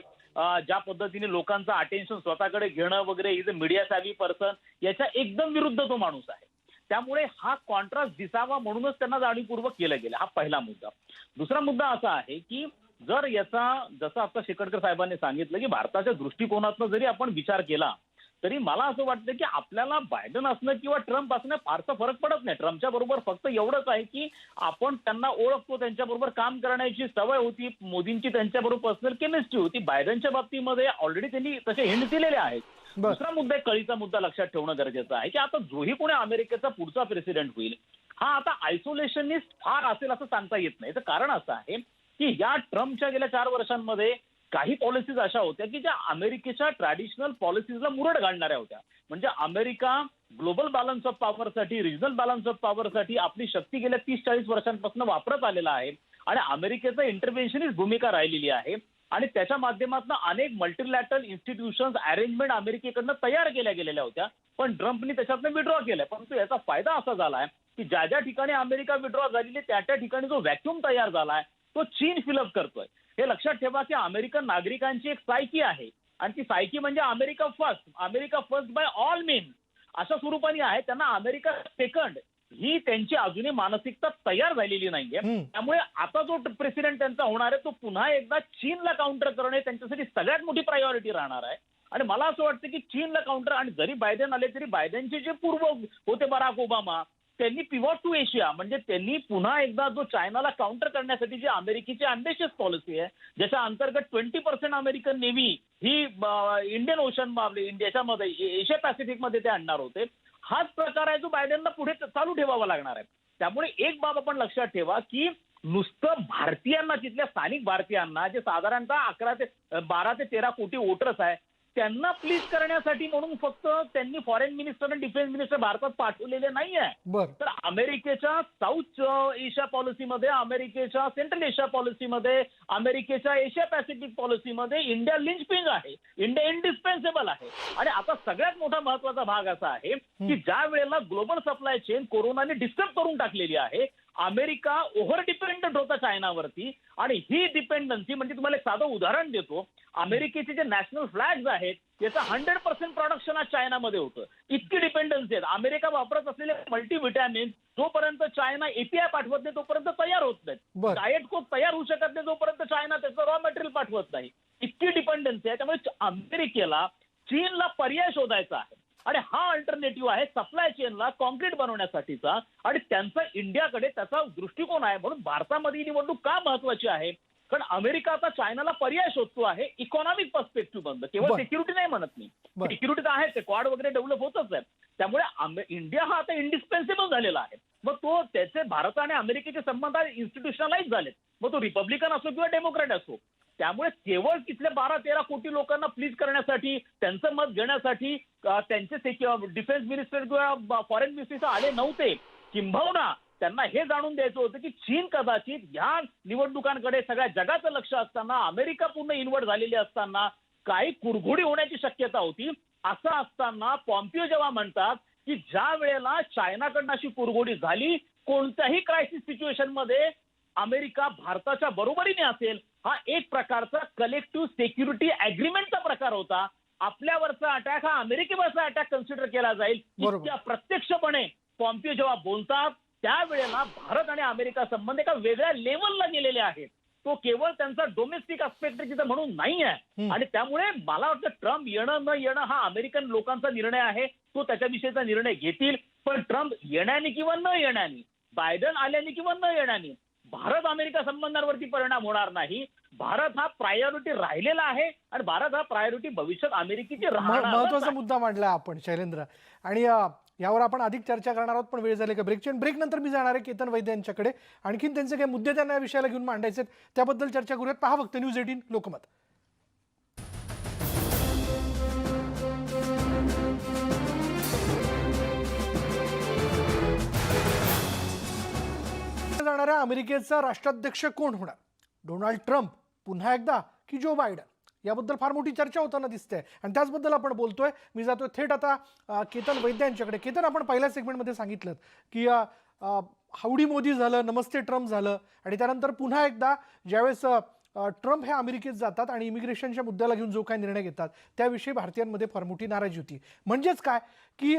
ज्या पद्धतीने लोकांचं अटेन्शन स्वतःकडे घेणं वगैरे, is a media savvy person, याच्या एकदम विरुद्ध तो माणूस आहे. त्यामुळे हा कॉन्ट्रास्ट दिसावा म्हणूनच त्यांना जाणीवपूर्वक केलं गेलं. हा पहिला मुद्दा. दुसरा मुद्दा असा आहे की जर याचा, जसं आता शेकटकर साहेबांनी सांगितलं, की भारताच्या दृष्टिकोनातून जरी आपण विचार केला तरी मला असं वाटतं की आपल्याला बायडन असणं किंवा ट्रम्प असणं फारसा फरक पडत नाही. ट्रम्पच्या बरोबर फक्त एवढंच आहे की आपण त्यांना ओळखतो, त्यांच्याबरोबर काम करण्याची सवय होती, मोदींची त्यांच्याबरोबर पर्सनल केमिस्ट्री होती. बायडनच्या बाबतीमध्ये ऑलरेडी त्यांनी तसे हिंट दिलेले आहेत. दुसरा मुद्दा, कळीचा मुद्दा लक्षात ठेवणं गरजेचं आहे की आता जोही कोणी अमेरिकेचा पुढचा प्रेसिडेंट होईल, हा आता आयसोलेशनिस्ट फार असेल असं सांगता येत नाही. कारण असं आहे की या ट्रम्पच्या गेल्या 4 वर्षांमध्ये काही पॉलिसीज अशा होत्या की ज्या अमेरिकेच्या ट्रॅडिशनल पॉलिसीजला मुरड घालणाऱ्या होत्या. म्हणजे अमेरिका ग्लोबल बॅलन्स ऑफ पॉवरसाठी, रिजनल बॅलन्स ऑफ पॉवरसाठी आपली शक्ती गेल्या 30-40 वर्षांपासून वापरत आलेला आहे. आणि अमेरिकेचं इंटरव्हेन्शनिस्ट भूमिका राहिलेली आहे. आणि त्याच्या माध्यमातून अनेक मल्टीलॅटरल इन्स्टिट्यूशन्स, अरेंजमेंट अमेरिकेकडनं तयार केल्या गेलेल्या होत्या. पण ट्रम्पनी त्याच्यातनं विड्रॉ केलाय. परंतु याचा फायदा असा झालाय की ज्या ज्या ठिकाणी अमेरिका विड्रॉ झालेली, त्या त्या ठिकाणी जो व्हॅक्यूम तयार झालाय तो चीन फिलअप करतोय. हे लक्षात ठेवा की अमेरिकन नागरिकांची एक सायकी आहे, आणि ती सायकी म्हणजे America first by all means अशा स्वरूपाने आहे. त्यांना अमेरिका सेकंड ही त्यांची अजूनही मानसिकता तयार झालेली नाहीये. त्यामुळे आता जो प्रेसिडेंट त्यांचा होणार आहे तो पुन्हा एकदा चीनला काउंटर करणे त्यांच्यासाठी सगळ्यात मोठी प्रायोरिटी राहणार आहे. आणि मला असं वाटतं की चीनला काउंटर, आणि जरी बायडन आले तरी बायडनचे जे पूर्व होते बराक ओबामा, त्यांनी पिवॉट टू एशिया, म्हणजे त्यांनी पुन्हा एकदा जो चायनाला काउंटर करण्यासाठी जी अमेरिकेची अँबिशियस पॉलिसी आहे, ज्याच्या अंतर्गत 20% अमेरिकन नेव्ही ही इंडियन ओशन याच्यामध्ये, एशिया पॅसिफिकमध्ये ते आणणार होते. हाच प्रकार आहे जो बायडनला पुढे चालू ठेवावा लागणार आहे. त्यामुळे एक बाब आपण लक्षात ठेवा की नुसतं भारतीयांना, तिथल्या स्थानिक भारतीयांना जे साधारणतः 12 ते 13 कोटी वोटर्स आहे, त्यांना प्लीज करण्यासाठी म्हणून फक्त त्यांनी फॉरेन मिनिस्टर आणि डिफेन्स मिनिस्टर भारतात पाठवलेले नाही आहे. तर अमेरिकेच्या साऊथ एशिया पॉलिसीमध्ये, अमेरिकेच्या सेंट्रल एशिया पॉलिसीमध्ये, अमेरिकेच्या एशिया पॅसिफिक पॉलिसीमध्ये इंडिया लिंचपिन आहे, इंडिया इनडिस्पेन्सेबल आहे. आणि आता सगळ्यात मोठा महत्वाचा भाग असा आहे की ज्या वेळेला ग्लोबल सप्लाय चेन कोरोनाने डिस्टर्ब करून टाकलेली आहे, अमेरिका ओव्हर डिपेंडंट होता चायनावरती. आणि ही डिपेंडन्सी, म्हणजे तुम्हाला एक साधं उदाहरण देतो, अमेरिकेचे जे नॅशनल फ्लॅग्स आहेत याचं 100% प्रोडक्शन आज चायनामध्ये होतं. इतकी डिपेंडन्सी आहे. अमेरिका वापरत असलेले मल्टीव्हिटॅमिन जोपर्यंत चायना एपीआय पाठवत नाही तोपर्यंत तयार होत नाहीत. डाएट कोक तयार होऊ शकत नाही जोपर्यंत चायना त्याचं रॉ मटेरियल पाठवत नाही. इतकी डिपेंडन्सी आहे. त्यामुळे अमेरिकेला चीनला पर्याय शोधायचा आहे. आणि हा अल्टरनेटिव्ह आहे सप्लाय चेनला कॉन्क्रीट बनवण्यासाठीचा. आणि त्यांचा इंडियाकडे त्याचा दृष्टिकोन आहे. म्हणून भारतामध्ये ही निवडणूक का महत्वाची आहे, कारण अमेरिका आता चायनाला पर्याय शोधतो आहे इकॉनॉमिक पर्स्पेक्टिव्ह बंद, केवळ सिक्युरिटी नाही म्हणत मी, सिक्युरिटी तर आहे, ते क्वाड वगैरे डेव्हलप होतच आहे. त्यामुळे इंडिया हा आता इंडिस्पेन्सिबल झालेला आहे. मग तो त्याचे भारत आणि अमेरिकेचे संबंध इन्स्टिट्यूशनलाइज झालेत, मग तो रिपब्लिकन असो किंवा डेमोक्रॅट असो. त्यामुळे केवळ तिथल्या 12-13 कोटी लोकांना प्लीज करण्यासाठी, त्यांचं मत घेण्यासाठी त्यांचे डिफेन्स मिनिस्टर किंवा फॉरेन मिनिस्टर आले नव्हते. किंबहुना त्यांना हे जाणून द्यायचं होतं की चीन कदाचित ह्या निवडणुकांकडे सगळ्या जगाचं लक्ष असताना, अमेरिका पूर्ण इन्व्हर्ट झालेली असताना काही कुरघोडी होण्याची शक्यता होती. असं असताना पॉम्पिओ जेव्हा म्हणतात की ज्या वेळेला चायनाकडनं अशी कुरघोडी झाली, कोणत्याही क्रायसिस सिच्युएशन मध्ये अमेरिका भारताच्या बरोबरीने असेल, हा एक प्रकारचा कलेक्टिव्ह सेक्युरिटी अग्रीमेंटचा प्रकार होता. आपल्यावरचा अटॅक हा अमेरिकेवरचा अटॅक कन्सिडर केला जाईल. बरोबर. इतक्या प्रत्यक्षपणे पॉम्पिओ जेव्हा बोलतात त्यावेळेला भारत आणि अमेरिका संबंध एका वेगळ्या लेवलला गेलेले आहेत. तो केवळ त्यांचा डोमेस्टिक अस्पेक्ट तिथं म्हणून नाही आहे. आणि त्यामुळे मला वाटतं ट्रम्प येणं न येणं हा अमेरिकन लोकांचा निर्णय आहे. तो त्याच्याविषयीचा निर्णय घेतील. पण ट्रम्प येण्याने किंवा न येण्याने, बायडन आल्याने किंवा न येण्याने भारत अमेरिका संबंधांवरती परिणाम होणार नाही. भारत हा प्रायोरिटी राहिलेला आहे आणि भारत हा प्रायोरिटी भविष्यात अमेरिकेची राहणार. महत्वाचा मुद्दा मांडला आपण शैलेंद्र, आणि यावर आपण अधिक चर्चा करणार आहोत. पण वेळ झाली का ब्रेकची, आणि ब्रेक नंतर मी जाणार आहे केतन वैद्य यांच्याकडे. आणखीन त्यांचे काही मुद्दे त्यांना या विषयाला घेऊन मांडायचे आहेत, त्याबद्दल चर्चा करूयात. पहा फक्त न्यूज 18 लोकमत. जाणाऱ्या अमेरिकेचा राष्ट्राध्यक्ष कोण होणार? डोनाल्ड ट्रम्प पुन्हा एकदा की जो बायडन? याबद्दल फार मोठी चर्चा होताना दिसते आणि त्याचबद्दल आपण बोलतोय. मी जातोय थेट आता केतन वैद्य यांच्याकडे. केतन, आपण पहिल्या सेगमेंटमध्ये सांगितलं की हाऊडी मोदी झालं, नमस्ते ट्रम्प झालं, आणि त्यानंतर पुन्हा एकदा ज्यावेळेस ट्रम्प हे अमेरिकेत जातात आणि इमिग्रेशनच्या मुद्द्याला घेऊन जो काही निर्णय घेतात त्याविषयी भारतीयांमध्ये फार मोठी नाराजी होती. म्हणजेच काय की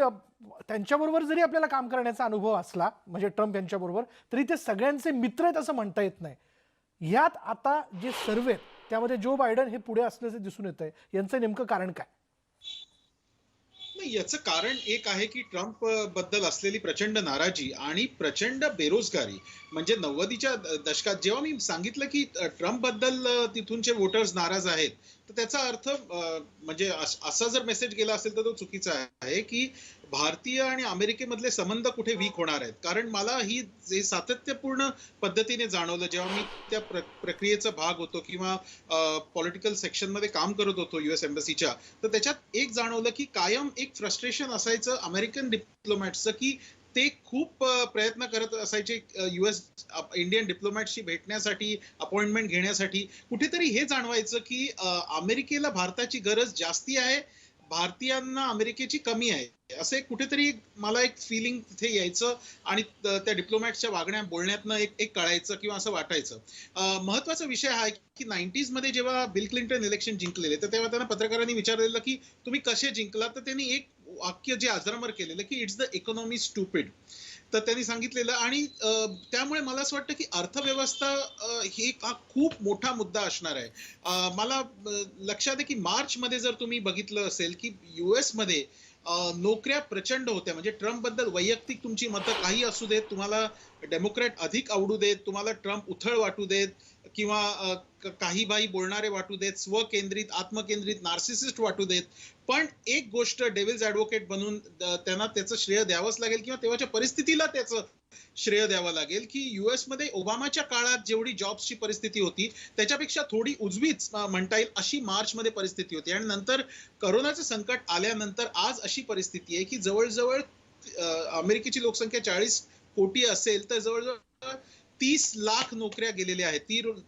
त्यांच्याबरोबर जरी आपल्याला काम करण्याचा अनुभव असला, म्हणजे ट्रम्प यांच्याबरोबर, तरी ते सगळ्यांचे मित्र आहेत असं म्हणता येत नाही. यात आता जे सर्वे त्यामध्ये जो बायडन हे पुढे असल्याचे दिसून येत आहे, यांचं नेमकं कारण काय? नाही, याचं कारण एक आहे की ट्रम्प बद्दल असलेली प्रचंड नाराजी आणि प्रचंड बेरोजगारी. म्हणजे 90च्या दशकात जेव्हा मी सांगितलं की ट्रम्प बद्दल तिथूनचे वोटर्स नाराज आहेत, तर त्याचा अर्थ म्हणजे असा जर मेसेज गेला असेल तर तो चुकीचा आहे की भारतीय आणि अमेरिकेमधले संबंध कुठे वीक होणार आहेत. कारण मला ही जे सातत्यपूर्ण पद्धतीने जाणवलं जेव्हा मी त्या प्रक्रियेचा भाग होतो किंवा पॉलिटिकल सेक्शन मध्ये काम करत होतो युएस एम्बसीच्या, तर त्याच्यात एक जाणवलं की कायम एक फ्रस्ट्रेशन असायचं अमेरिकन डिप्लोमॅट्सचं की ते खूप प्रयत्न करत असायचे युएस इंडियन डिप्लोमॅटशी भेटण्यासाठी, अपॉइंटमेंट घेण्यासाठी. कुठेतरी हे जाणवायचं की अमेरिकेला भारताची गरज जास्ती आहे, भारतीयांना अमेरिकेची कमी आहे. असे कुठेतरी मला एक फिलिंग तिथे यायचं आणि त्या डिप्लोमॅट्सच्या वागण्या बोलण्यातनं एक कळायचं किंवा असं वाटायचं. महत्वाचा विषय हा आहे की 90s मध्ये जेव्हा बिल क्लिंटन इलेक्शन जिंकलेले, तर तेव्हा त्यांना पत्रकारांनी विचारलेलं की तुम्ही कसे जिंकला, तर त्यांनी एक वाक्य जे अजरामर केलेलं की इट्स द इकॉनॉमी स्टुपिड. तर त्यांनी सांगितलेलं. आणि त्यामुळे मला असं वाटतं की अर्थव्यवस्था ही खूप मोठा मुद्दा असणार आहे. मला लक्षात आहे की मार्च मध्ये जर तुम्ही बघितलं असेल की युएस मध्ये नोकऱ्या प्रचंड होत्या. म्हणजे ट्रम्प बद्दल वैयक्तिक तुमची मतं काही असू देत, तुम्हाला डेमोक्रॅट अधिक आवडू देत, तुम्हाला ट्रम्प उथळ वाटू देत किंवा काही बाई बोलणारे वाटू देत, स्वकेंद्रित, आत्मकेंद्रित, नार्सिसिस्ट वाटू देत, पण एक गोष्ट डेव्हिल्स ॲडव्होकेट बनून त्यांना त्याचं श्रेय द्यावंच लागेल किंवा तेव्हाच्या परिस्थितीला त्याचं श्रेय द्यावं लागेल की युएस मध्ये ओबामाच्या काळात जेवढी जॉब्सची परिस्थिती होती त्याच्यापेक्षा थोडी उजवीच म्हणता येईल अशी मार्च मध्ये परिस्थिती होती. आणि नंतर करोनाचं संकट आल्यानंतर आज अशी परिस्थिती आहे की जवळजवळ अमेरिकेची लोकसंख्या 40 कोटी असेल तर जवळजवळ 30 लाख नोकऱ्या गेलेल्या आहेत,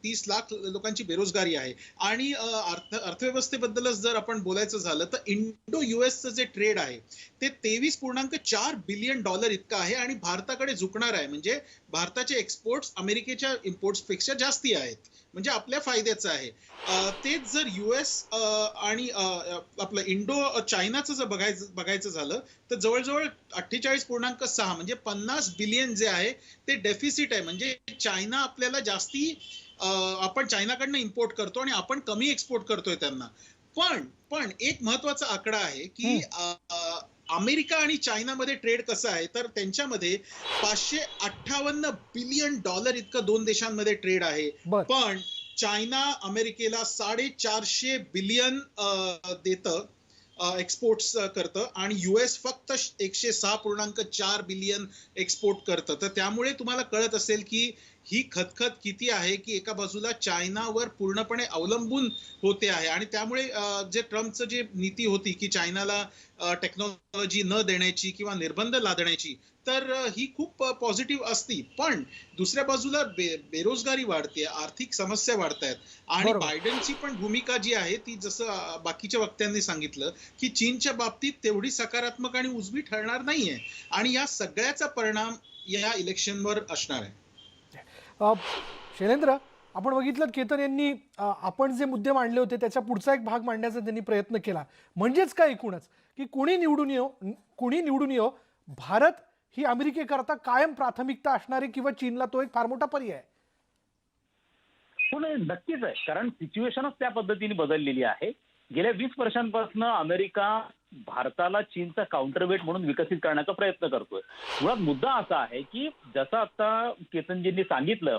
30 लाख लोकांची बेरोजगारी आहे. आणि अर्थव्यवस्थेबद्दलच जर आपण बोलायचं झालं तर इंडो युएसचं जे ट्रेड आहे ते 23.4 बिलियन डॉलर इतकं आहे आणि भारताकडे झुकणार आहे. म्हणजे भारताचे एक्सपोर्ट्स अमेरिकेच्या इम्पोर्ट्स पेक्षा जास्ती आहेत, म्हणजे आपल्या फायद्याचं आहे. तेच जर युएस आणि आपलं इंडो चायनाचं जर बघायचं झालं तर जवळजवळ 48.6 म्हणजे 50 बिलियन जे आहे ते डेफिसिट आहे. म्हणजे चायना आपल्याला जास्ती आपण चायनाकडनं इम्पोर्ट करतो आणि आपण कमी एक्सपोर्ट करतोय त्यांना. पण एक महत्वाचा आकडा आहे की अमेरिका आणि चायनामध्ये ट्रेड कसं आहे तर त्यांच्यामध्ये 558 बिलियन डॉलर इतकं दोन देशांमध्ये ट्रेड आहे. पण चायना अमेरिकेला 450 बिलियन देतं, एक्सपोर्ट्स करतं आणि युएस फक्त 106.4 बिलियन एक्सपोर्ट करतं. तर त्यामुळे तुम्हाला कळत असेल की ही खतखत किती आहे की एका बाजूला चायनावर पूर्णपणे अवलंबून होते आहे आणि त्यामुळे जे ट्रम्पचं जे नीती होती की चायनाला टेक्नॉलॉजी न देण्याची किंवा निर्बंध लादण्याची, तर ही खूप पॉझिटिव्ह असती. पण दुसऱ्या बाजूला बेरोजगारी वाढते, आर्थिक समस्या वाढतायत आणि बरोबर. बायडनची पण भूमिका जी आहे ती जसं बाकीच्या वक्त्यांनी सांगितलं की चीनच्या बाबतीत तेवढी सकारात्मक आणि उजवी ठरणार नाहीये आणि या सगळ्याचा परिणाम या इलेक्शनवर असणार आहे. अ, शैलेंद्र, आपण बघितलं केतन यांनी आपण जे मुद्दे मांडले होते त्याचा पुढचा एक भाग मांडण्याचा त्यांनी प्रयत्न केला. म्हणजेच काय एकूणच की कुणी निवडून येऊ, भारत ही अमेरिकेकरता कायम प्राथमिकता असणारी किंवा चीनला तो एक फार मोठा पर्याय आहे. हो नाही, नक्कीच आहे. कारण सिच्युएशनच त्या पद्धतीने बदललेली आहे. गेल्या 20 वर्षांपासून अमेरिका भारताला चीनचा काउंटरवेट म्हणून विकसित करण्याचा प्रयत्न करतोय. मुळात मुद्दा असा आहे की जसं आता केतनजींनी सांगितलं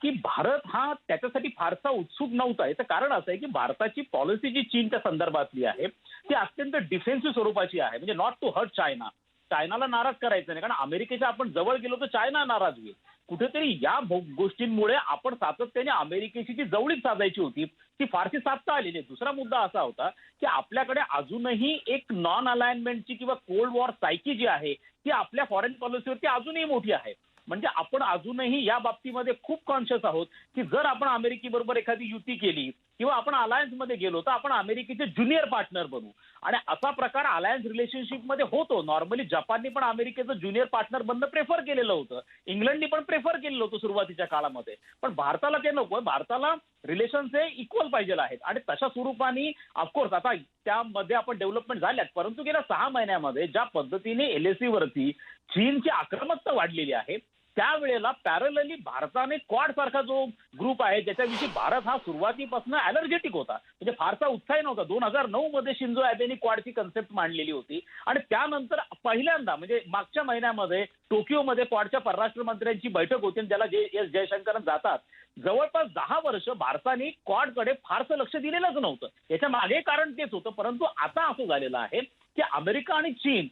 की भारत हा त्याच्यासाठी फारसा उत्सुक नव्हता. याचं कारण असं आहे की भारताची पॉलिसी जी चीनच्या संदर्भातली आहे ती अत्यंत डिफेन्सिव्ह स्वरूपाची आहे. म्हणजे नॉट टू हर्ट चायना. चायनाला नाराज करायचं नाही, कारण अमेरिकेच्या आपण जवळ गेलो तर चायना नाराज होईल. कुठेतरी या गोष्टींमुळे आपण सातत्याने अमेरिकेची जी जवळीक साधायची होती ती फारशी साधता आलेली आहे. दुसरा मुद्दा असा होता की आपल्याकडे अजूनही एक नॉन अलाइनमेंटची किंवा कोल्ड वॉर सायकी जी आहे ती आपल्या फॉरेन पॉलिसीवरती अजूनही मोठी आहे. म्हणजे आपण अजूनही या बाबतीमध्ये खूप कॉन्शियस आहोत की जर आपण अमेरिकेबरोबर एखादी युती केली किंवा आपण अलायन्समध्ये गेलो तर आपण अमेरिकेचे ज्युनियर पार्टनर बनू. आणि असा प्रकार अलायन्स रिलेशनशिपमध्ये होतो. नॉर्मली जपानने पण अमेरिकेचं ज्युनियर पार्टनर बनणं प्रेफर केलेलं होतं. इंग्लंडने पण प्रेफर केलेलं होतं सुरुवातीच्या काळामध्ये. पण भारताला ते नको. भारताला रिलेशन्स हे इक्वल पाहिजे आहेत आणि तशा स्वरूपाने ऑफकोर्स आता त्यामध्ये आपण डेव्हलपमेंट झाल्यात, परंतु गेल्या 6 महिन्यामध्ये ज्या पद्धतीने LAC वरती चीनची आक्रमकता वाढलेली आहे त्यावेळेला पॅरलली भारताने क्वाड सारखा जो ग्रुप आहे ज्याच्याविषयी भारत हा सुरुवातीपासून अलर्जेटिक होता, म्हणजे फारसा उत्साही नव्हता. 2009 मध्ये शिंझो अॅबेनी क्वाडची कन्सेप्ट मांडलेली होती आणि त्यानंतर पहिल्यांदा म्हणजे मागच्या महिन्यामध्ये टोकियोमध्ये क्वाडच्या परराष्ट्र मंत्र्यांची बैठक होती आणि ज्याला एस जयशंकरन जातात. जवळपास 10 वर्ष भारताने क्वाडकडे फारसं लक्ष दिलेलंच नव्हतं. याच्या मागे कारण तेच होतं. परंतु आता असं झालेलं आहे की अमेरिका आणि चीन,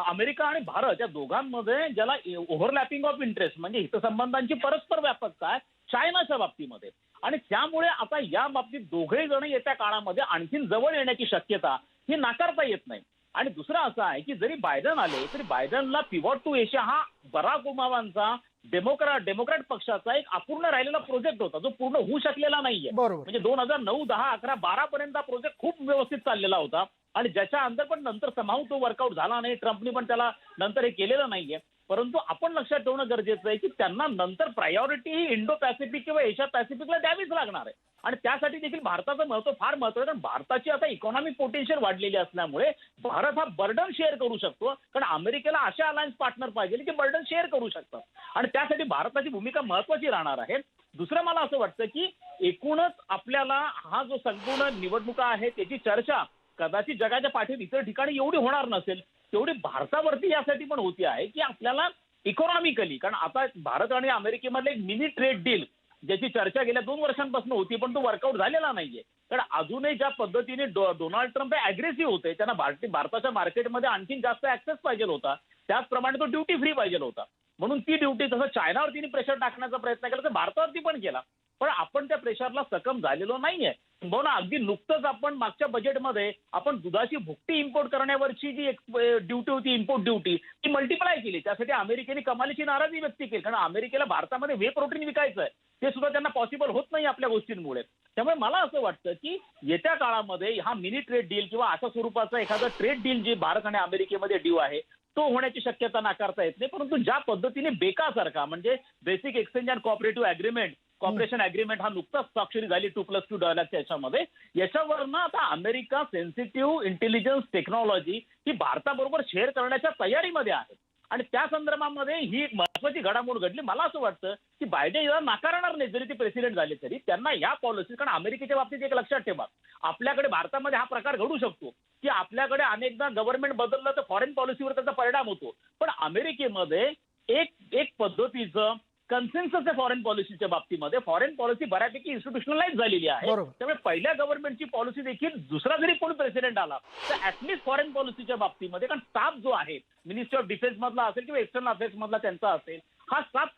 अमेरिका आणि भारत या दोघांमध्ये ज्याला ओव्हरलॅपिंग ऑफ इंटरेस्ट म्हणजे हितसंबंधांची परस्पर व्यापकता आहे चायनाच्या बाबतीमध्ये. आणि त्यामुळे आता या बाबतीत दोघेही जण येत्या काळामध्ये आणखीन जवळ येण्याची शक्यता ही नाकारता येत नाही. आणि दुसरं असं आहे की जरी बायडन आले तरी बायडनला पिव्हॉट टू एशिया हा बराक ओबामांचा डेमोक्रॅट पक्षाचा एक अपूर्ण राहिलेला प्रोजेक्ट होता जो पूर्ण होऊ शकलेला नाहीये. बरोबर. म्हणजे 2009, 10, 11, 12 पर्यंत प्रोजेक्ट खूप व्यवस्थित चाललेला होता आणि ज्याच्या अंदर पण नंतर समावून तो वर्कआउट झाला नाही. ट्रम्पनी पण त्याला नंतर हे केलेलं नाहीये. परंतु आपण लक्षात ठेवणं गरजेचं आहे की त्यांना नंतर प्रायोरिटी ही इंडो पॅसिफिक किंवा एशिया पॅसिफिकला द्यावीच लागणार आहे. आणि त्यासाठी देखील भारताचं महत्व फार महत्वाचं आहे. कारण भारताची आता इकॉनॉमिक पोटेन्शियल वाढलेली असल्यामुळे भारत हा बर्डन शेअर करू शकतो. कारण अमेरिकेला अशा अलायन्स पार्टनर पाहिजे की बर्डन शेअर करू शकतात आणि त्यासाठी भारताची भूमिका महत्वाची राहणार आहे. दुसरं मला असं वाटतं की एकूणच आपल्याला हा जो संपूर्ण निवडणुका आहे त्याची चर्चा कदाचित जगाच्या पाठीत इतर ठिकाणी एवढी होणार नसेल तेवढी भारतावरती यासाठी पण होती आहे की आपल्याला इकॉनॉमिकली, कारण आता भारत आणि अमेरिकेमधले एक मिनी ट्रेड डील ज्याची चर्चा गेल्या 2 वर्षांपासून होती पण तो वर्कआउट झालेला नाहीये. कारण अजूनही ज्या पद्धतीने डोनाल्ड ट्रम्प हे अग्रेसिव्ह होते, त्यांना भारताच्या मार्केटमध्ये आणखी जास्त ऍक्सेस पाहिजे होता, त्याचप्रमाणे तो ड्युटी फ्री पाहिजे होता. म्हणून ती ड्युटी तसं चायनावरती प्रेशर टाकण्याचा प्रयत्न केला तर भारतावरती पण केला. पण आपण त्या प्रेशरला सकम झालेलो नाहीये. ना अगदी नुकतंच आपण मागच्या बजेटमध्ये आपण दुधाची भुकटी इम्पोर्ट करण्यावरची जी एक ड्युटी होती, इम्पोर्ट ड्युटी, ती मल्टिप्लाय केली. त्यासाठी अमेरिकेने कमालीची नाराजी व्यक्त केली. कारण अमेरिकेला भारतामध्ये वे प्रोटीन विकायचं आहे ते सुद्धा त्यांना पॉसिबल होत नाही आपल्या गोष्टींमुळे. त्यामुळे मला असं वाटतं की येत्या काळामध्ये हा मिनी ट्रेड डील किंवा अशा स्वरूपाचा एखादा ट्रेड डील जे भारत आणि अमेरिकेमध्ये ड्यू आहे तो होण्याची शक्यता नाकारता येत नाही. परंतु ज्या पद्धतीने बेकासारखा म्हणजे basic exchange and cooperative agreement, cooperation agreement हा नुकताच स्वाक्षरी झाली 2+2 डॉलरच्या याच्यामध्ये, याच्यावरनं आता अमेरिका सेन्सिटिव्ह इंटेलिजन्स टेक्नॉलॉजी ही भारताबरोबर शेअर करण्याच्या तयारीमध्ये आहे. आणि त्या संदर्भामध्ये ही एक महत्वाची घडामोड घडली. मला असं वाटतं की बायडेन याला नाकारणार नाही जरी ते प्रेसिडेंट झाले तरी. त्यांना या पॉलिसी, कारण अमेरिकेच्या बाबतीत एक लक्षात ठेवा, आपल्याकडे भारतामध्ये हा प्रकार घडू शकतो की आपल्याकडे अनेकदा गव्हर्नमेंट बदललं तर फॉरेन पॉलिसीवर त्याचा परिणाम होतो. पण अमेरिकेमध्ये एक पद्धतीचं कन्सेन्सस आहे फॉरेन पॉलिसीच्या बाबतीमध्ये. फॉरेन पॉलिसी बऱ्यापैकी इन्स्टिट्यूशनलाइज झालेली आहे. बरोबर. त्यामुळे पहिल्या गव्हर्नमेंटची पॉलिसी देखील दुसरा जरी कोणी प्रेसिडेंट आला तर ऍटलीस्ट फॉरेन पॉलिसीच्या बाबतीमध्ये, कारण स्टाफ जो आहे मिनिस्ट्री ऑफ डिफेन्स मधला असेल किंवा एक्सटर्नल अफेअर्स मधला त्यांचा असेल, हा स्टाफ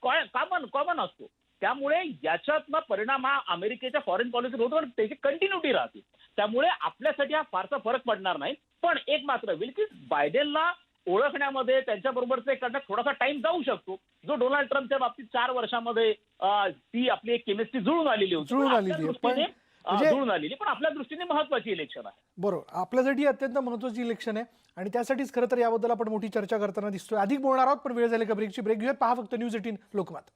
कॉमन असतो. त्यामुळे याच्यातला परिणाम हा अमेरिकेच्या फॉरेन पॉलिसीवर होतो आणि त्याची कंटिन्युटी राहते. त्यामुळे आपल्यासाठी हा फारसा फरक पडणार नाही. पण एक मात्र होईल की बायडेनला ओळखण्यामध्ये त्यांच्याबरोबरचे करण्यात थोडासा टाइम जाऊ शकतो, जो डोनाल्ड ट्रम्पच्या बाबतीत 4 वर्षामध्ये ती आपली एक केमिस्ट्री जुळून आलेली होती. जुळून आपल्या आलेली आहे. दृष्टीने, म्हणजे- जुळून आलेली, पण आपल्या दृष्टीने महत्वाची इलेक्शन आहे. बरोबर, आपल्यासाठी अत्यंत महत्त्वाची इलेक्शन आहे आणि त्यासाठीच खरं तर याबद्दल आपण मोठी चर्चा करताना दिसतोय. अधिक बोलणार आहोत, पण वेळ झाली का ब्रेकची. ब्रेक घेऊयात. पहा फक्त न्यूज 18 लोकमत.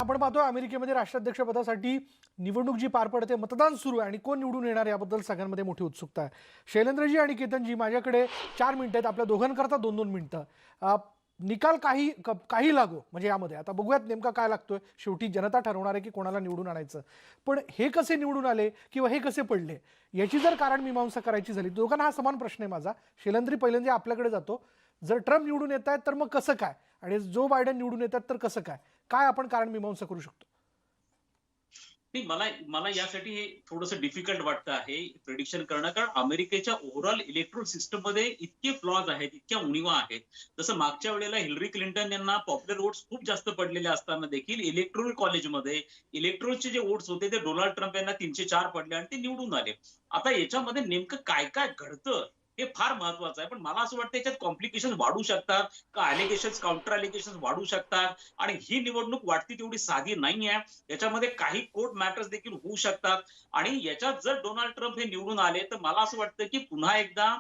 आपण पाहतोय अमेरिकेमध्ये राष्ट्राध्यक्षपदासाठी निवडणूक जी पार पडते, मतदान सुरू आहे आणि कोण निवडून येणार याबद्दल सगळ्यांमध्ये मोठी उत्सुकता आहे. शैलेंद्रजी आणि केतनजी, माझ्याकडे 4 मिनिटं आहेत, आपल्या दोघांकरता 2-2 मिनिटं. निकाल काही लागो, म्हणजे यामध्ये आता बघूयात नेमका काय लागतोय. शेवटी जनता ठरवणार आहे की कोणाला निवडून आणायचं. पण हे कसे निवडून आले किंवा हे कसे पडले याची जर कारण मीमांसा करायची झाली, दोघांना हा समान प्रश्न आहे माझा. शैलेंद्री, पहिल्यांदा आपल्याकडे जातो. जर ट्रम्प निवडून येत आहेत तर मग कसं काय, आणि जो बायडन निवडून येतात तर कसं काय, काय आपण कारण मीमांसा करू शकतो? नाही, मला यासाठी हे थोडंसं डिफिकल्ट वाटतं आहे प्रिडिक्शन करणं, कारण अमेरिकेच्या ओव्हरऑल इलेक्ट्रोल सिस्टम मध्ये इतके फ्लॉज आहेत, इतक्या उणिवा आहेत. जसं मागच्या वेळेला हिलरी क्लिंटन यांना पॉप्युलर वोट्स खूप जास्त पडलेले असताना देखील इलेक्ट्रोल कॉलेजमध्ये इलेक्ट्रोलचे जे वोट्स होते ते डोनाल्ड ट्रम्प यांना 304 पडले आणि ते निवडून आले. आता याच्यामध्ये नेमकं काय काय घडतं हे फार महत्वाचं आहे. पण मला असं वाटतं याच्यात कॉम्प्लिकेशन वाढू शकतात का, अलिगेशन काउंटर अलिगेशन वाढू शकतात, आणि ही निवडणूक वाटती तेवढी साधी नाही आहे. याच्यामध्ये काही कोर्ट मॅटर्स देखील होऊ शकतात. आणि याच्यात जर डोनाल्ड ट्रम्प हे निवडून आले तर मला असं वाटतं की पुन्हा एकदा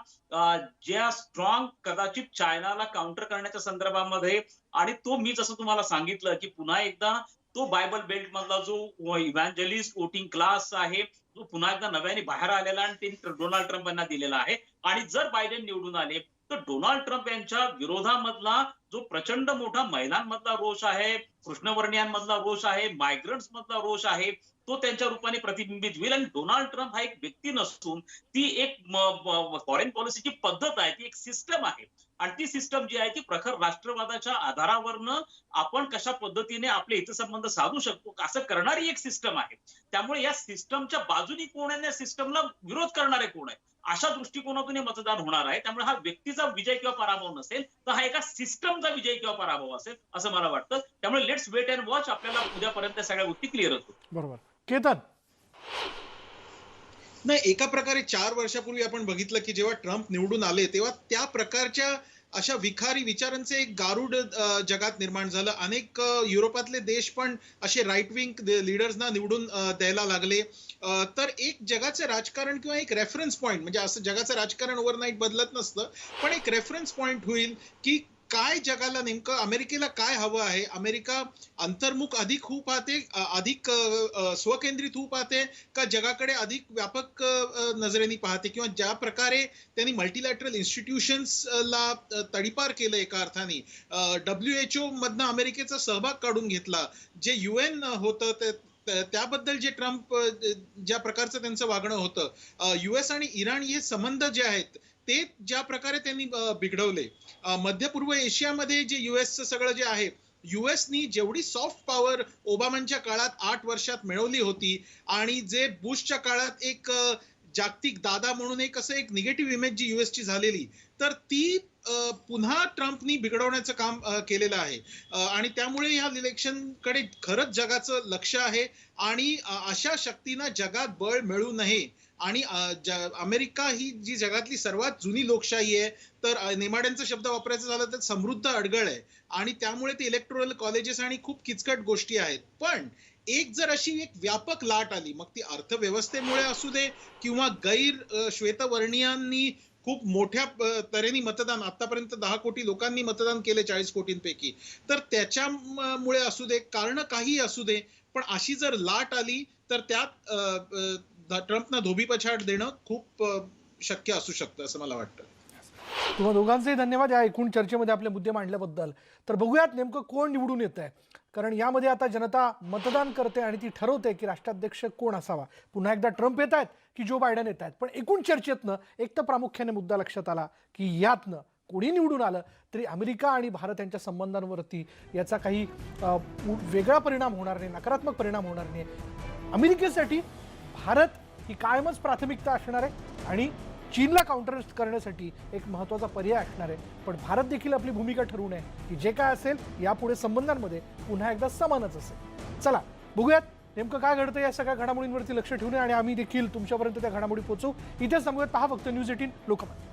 ज्या स्ट्रॉंग कदाचित चायनाला काउंटर करण्याच्या संदर्भामध्ये, आणि तो मी जसं तुम्हाला सांगितलं की पुन्हा एकदा तो बायबल बेल्ट मधला जो इव्हॅन्जलिस्ट वोटिंग क्लास आहे तो पुन्हा एकदा नव्याने बाहेर आलेला आणि ते डोनाल्ड ट्रम्प यांना दिलेला आहे. आणि जर बायडेन निवडून आले तर डोनाल्ड ट्रम्प यांच्या विरोधामधला जो प्रचंड मोठा महिलांमधला रोष आहे, कृष्णवर्णियांमधला रोष आहे, मायग्रंट्स मधला रोष आहे, तो त्यांच्या रूपाने प्रतिबिंबित होईल. आणि डोनाल्ड ट्रम्प हा एक व्यक्ती नसून ती एक फॉरेन पॉलिसीची पद्धत आहे, ती एक सिस्टम आहे. आणि ती सिस्टम जी आहे ती प्रखर राष्ट्रवादाच्या आधारावरनं आपण कशा पद्धतीने आपले हितसंबंध साधू शकतो असं करणारी एक सिस्टम आहे. त्यामुळे या सिस्टमच्या बाजूनी कोण आहे, या सिस्टमला विरोध करणारे कोण आहे, अशा दृष्टिकोनातून हे मतदान होणार आहे. त्यामुळे हा व्यक्तीचा विजय किंवा पराभव नसेल, तर हा एका सिस्टमचा विजय किंवा पराभव असेल असं मला वाटतं. त्यामुळे लेट्स वेट अँड वॉच. आपल्याला उद्यापर्यंत सगळ्या गोष्टी क्लिअर होतील. बरोबर. केतन, नाही, एका प्रकारे 4 वर्षापूर्वी आपण बघितलं की जेव्हा ट्रम्प निवडून आले तेव्हा त्या प्रकारच्या अशा विखारी विचारांचे एक गारुड जगात निर्माण झालं. अनेक युरोपातले देश पण असे राईट विंग लीडर्सना निवडून द्यायला लागले. तर एक जगाचं राजकारण किंवा एक रेफरन्स पॉइंट, म्हणजे असं जगाचं राजकारण ओव्हरनाईट बदलत नसतं, पण एक रेफरन्स पॉइंट होईल की काय जगाला नेमकं अमेरिकेला काय हवं आहे. अमेरिका अंतर्मुख अधिक होऊ पाहते, अधिक स्वकेंद्रित होऊ पाहते, का जगाकडे अधिक व्यापक नजरेने पाहते, किंवा ज्या प्रकारे त्यांनी मल्टीलॅटरल इन्स्टिट्यूशन्सला तडीपार केलं एका अर्थाने, WHO मधनं अमेरिकेचा सहभाग काढून घेतला, जे UN होतं त्याबद्दल जे ट्रम्प ज्या प्रकारचं त्यांचं वागणं होतं, US आणि इराण हे संबंध जे आहेत ते ज्या प्रकारे त्यांनी बिघडवले, मध्य पूर्व एशियामध्ये जे युएसचं सगळं जे आहे, युएसनी जेवढी सॉफ्ट पॉवर ओबामांच्या काळात 8 वर्षात मिळवली होती, आणि जे बुशच्या काळात एक जागतिक दादा म्हणून एक असं एक निगेटिव्ह इमेज जी युएसची झालेली, तर ती पुन्हा ट्रम्पनी बिघडवण्याचं काम केलेलं आहे. आणि त्यामुळे या इलेक्शनकडे खरंच जगाचं लक्ष आहे. आणि अशा शक्तींना जगात बळ मिळू नये. आणि अमेरिका ही जी जगातली सर्वात जुनी लोकशाही आहे, तर नेमाड्यांचा शब्द वापरायचा झाला तर समृद्ध अडगळ आहे. आणि त्यामुळे ते इलेक्टोरल कॉलेजेस आणि खूप किचकट गोष्टी आहेत. पण एक जर अशी एक व्यापक लाट आली, मग ती अर्थव्यवस्थेमुळे असू दे किंवा गैर श्वेतवर्णीयांनी खूप मोठ्या तऱ्हेने मतदान, आतापर्यंत 10 कोटी लोकांनी मतदान केले 40 कोटींपैकी, तर त्याच्यामुळे असू दे, कारण काही असू दे, पण अशी जर लाट आली तर त्यात ट्रम्पना धोबीपछाड देणं खूप शक्य असू शकतं असं मला वाटतं. तुम्हा दोघांचेही धन्यवाद या एकूण चर्चेमध्ये आपले मुद्दे मांडल्याबद्दल. तर बघूयात नेमकं कोण निवडून येत आहे, कारण यामध्ये आता जनता मतदान करते आणि ती ठरवते की राष्ट्राध्यक्ष कोण असावा. पुन्हा एकदा ट्रम्प येत आहेत की जो बायडन येत आहेत. पण एकूण चर्चेतनं एक तर प्रामुख्याने मुद्दा लक्षात आला की यातनं कोणी निवडून आलं तरी अमेरिका आणि भारत यांच्या संबंधांवरती याचा काही वेगळा परिणाम होणार नाही, नकारात्मक परिणाम होणार नाही. अमेरिकेसाठी भारत ही कायमच प्राथमिकता असणार आहे आणि चीनला काउंटर करण्यासाठी एक महत्त्वाचा पर्याय असणार आहे. पण भारत देखील आपली भूमिका ठरवू नये की जे काय असेल यापुढे संबंधांमध्ये पुन्हा एकदा समानच असेल. चला बघूयात नेमकं काय घडतं या सगळ्या घडामोडींवरती लक्ष ठेवून आणि आम्ही देखील तुमच्यापर्यंत त्या घडामोडी पोहोचवू. इथेच थांबूयात. पहा फक्त न्यूज 18 लोकमत.